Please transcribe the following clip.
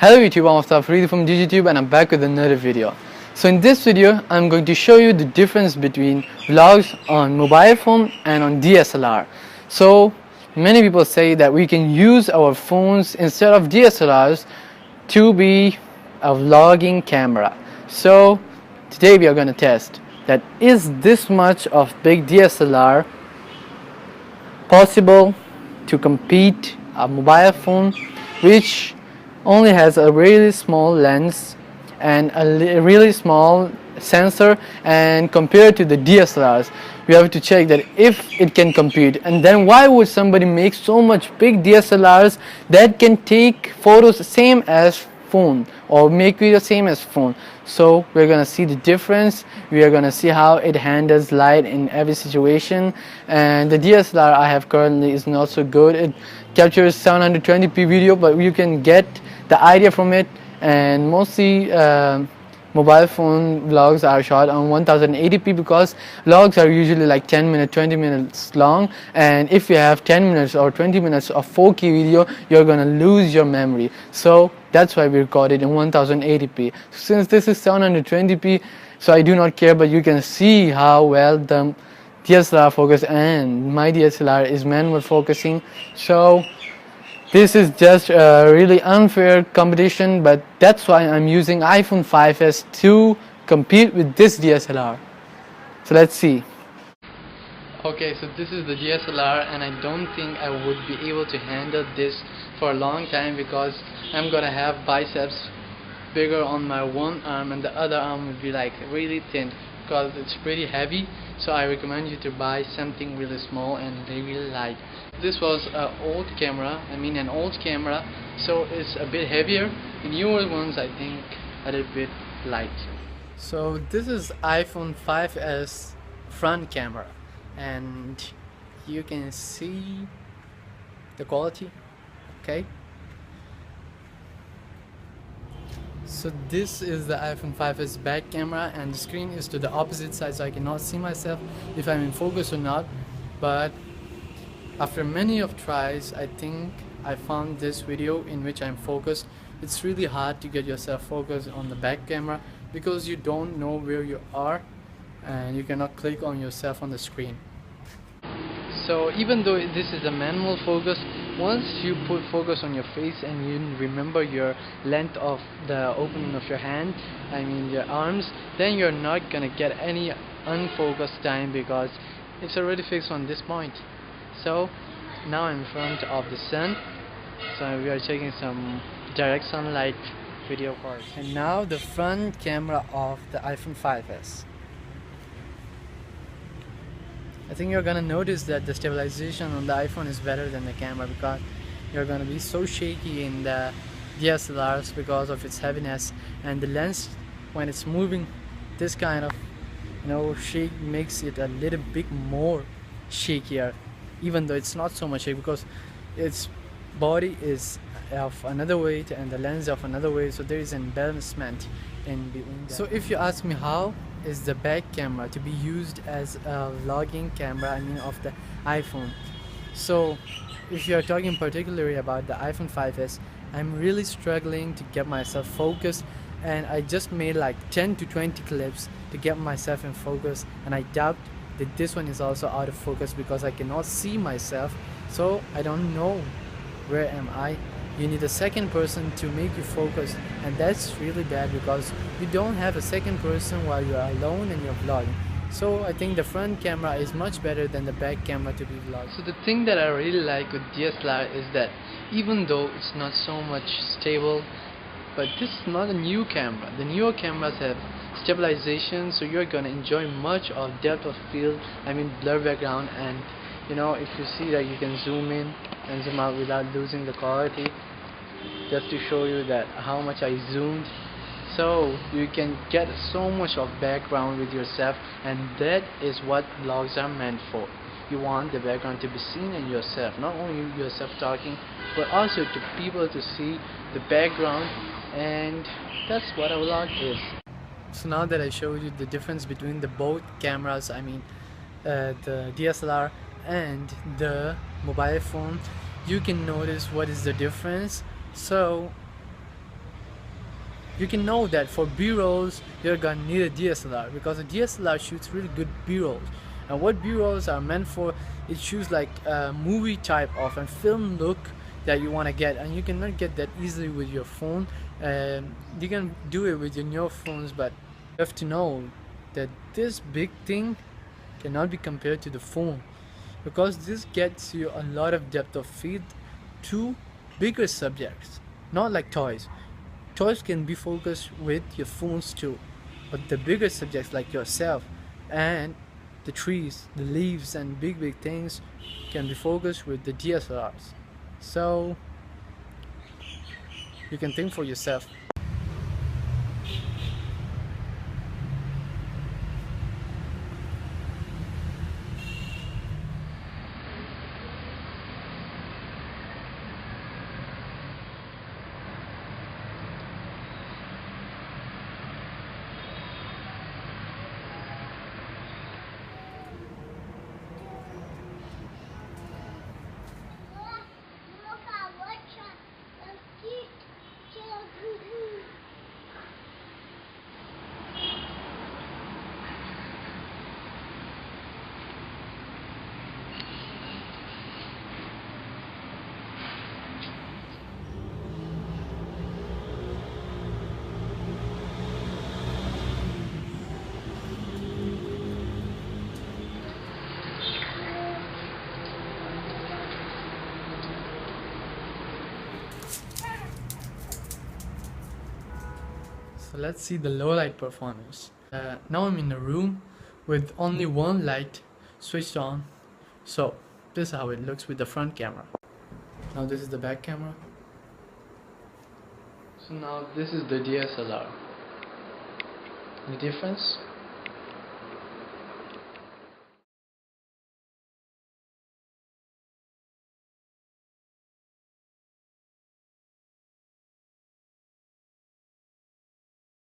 Hello YouTube, I'm Afridi from DiGi and I'm back with another video. So in this video, I'm going to show you the difference between vlogs on mobile phone and on DSLR. So many people say that we can use our phones instead of DSLRs to be a vlogging camera. So today we are going to test that is this much of big DSLR possible to compete a mobile phone which only has a really small lens and a really small sensor, and compared to the DSLRs we have to check that if it can compete. And then why would somebody make so much big DSLRs that can take photos same as phone or make video same as phone? So we're gonna see the difference, we are gonna see how it handles light in every situation. And the DSLR I have currently is not so good. It captures 720p video, but you can get the idea from it. And mostly mobile phone vlogs are shot on 1080p because vlogs are usually like 10 minutes 20 minutes long, and if you have 10 minutes or 20 minutes of 4K video, you're gonna lose your memory. So that's why we record it in 1080p. Since this is 720p, so I do not care, but you can see how well the DSLR focus, and my DSLR is manual focusing. So this is just a really unfair competition, but that's why I'm using iPhone 5s to compete with this DSLR. So let's see. Okay, so this is the DSLR, and I don't think I would be able to handle this for a long time because I'm gonna have biceps bigger on my one arm and the other arm would be like really thin because it's pretty heavy. So I recommend you to buy something really small and really light. This was an old camera, so it's a bit heavier. The newer ones I think a little bit light. So this is iPhone 5s front camera, and you can see the quality. Okay, so this is the iPhone 5s back camera, and the screen is to the opposite side, so I cannot see myself if I'm in focus or not. But after many of tries, I think I found this video in which I'm focused. It's really hard to get yourself focused on the back camera because you don't know where you are and you cannot click on yourself on the screen. So even though this is a manual focus, once you put focus on your face and you remember your length of the opening of your hand, your arms, then you're not gonna get any unfocused time because it's already fixed on this point. So now I'm in front of the sun, so we are taking some direct sunlight video parts. And now the front camera of the iPhone 5s. I think you're gonna notice that the stabilization on the iPhone is better than the camera because you're gonna be so shaky in the DSLRs because of its heaviness, and the lens, when it's moving, this kind of shake makes it a little bit more shakier, even though it's not so much shaky because its body is of another weight and the lens of another weight, so there is an imbalancement in between that. So if you ask me how is the back camera to be used as a vlogging camera of the iPhone, so if you are talking particularly about the iPhone 5s, I'm really struggling to get myself focused, and I just made like 10 to 20 clips to get myself in focus, and I doubt that this one is also out of focus because I cannot see myself, so I don't know where am I. You need a second person to make you focus, and that's really bad because you don't have a second person while you're alone and you're vlogging. So I think the front camera is much better than the back camera to be vlogged. So the thing that I really like with DSLR is that even though it's not so much stable, but this is not a new camera. The newer cameras have stabilization, so you're gonna enjoy much of depth of field, blur background, and if you see that you can zoom in and zoom out without losing the quality, just to show you that how much I zoomed. So you can get so much of background with yourself, and that is what vlogs are meant for. You want the background to be seen and yourself, not only yourself talking, but also to people to see the background, and that's what a vlog is. So now that I showed you the difference between the both cameras, the DSLR and the mobile phone, you can notice what is the difference. So you can know that for B-rolls you're gonna need a DSLR, because a DSLR shoots really good B-rolls. And what B-rolls are meant for, it shoots like a movie type of a film look that you want to get, and you cannot get that easily with your phone. You can do it with your new phones, but you have to know that this big thing cannot be compared to the phone, because this gets you a lot of depth of field to bigger subjects, not like toys. Toys can be focused with your phones too, but the bigger subjects like yourself and the trees, the leaves, and big things can be focused with the DSLRs. So you can think for yourself. So let's see the low light performance. Now I'm in a room with only one light switched on. So this is how it looks with the front camera. Now this is the back camera. So now this is the DSLR. The difference